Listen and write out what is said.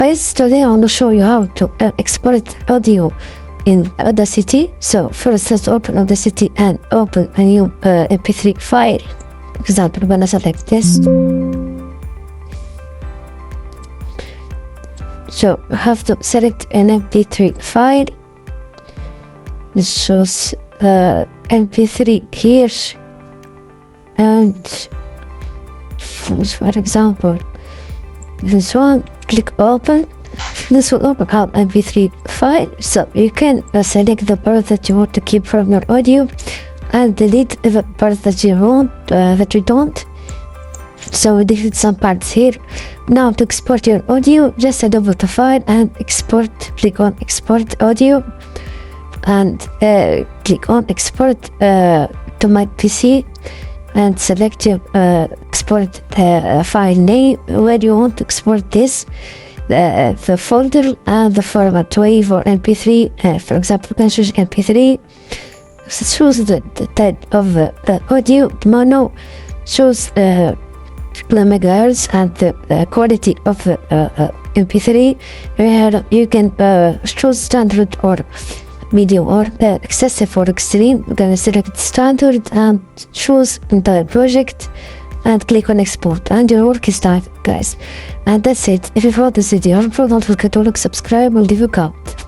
Guys, today I want to show you how to export audio in Audacity. So first let's open Audacity and open a new MP3 file. For example, I'm gonna select this. So you have to select an MP3 file. This shows MP3 here, and for example this one, click open. This will open our MP3 file, so you can select the part that you want to keep from your audio and delete the part that you want, that you don't. So we delete some parts here. Now to export your audio, just double the file and export. Click on export audio and click on export to my PC and select your export file name where you want to export this, the folder and the format, WAV or MP3. For example, you can choose MP3. Choose the type of the audio. Mono, choose the megahertz and the quality of the MP3. Where you can choose standard or medium or excessive or extreme. We're gonna select standard and choose entire project and click on export, and your work is done, guys. And that's it. If you found this video helpful, don't forget to like, subscribe, and leave a comment.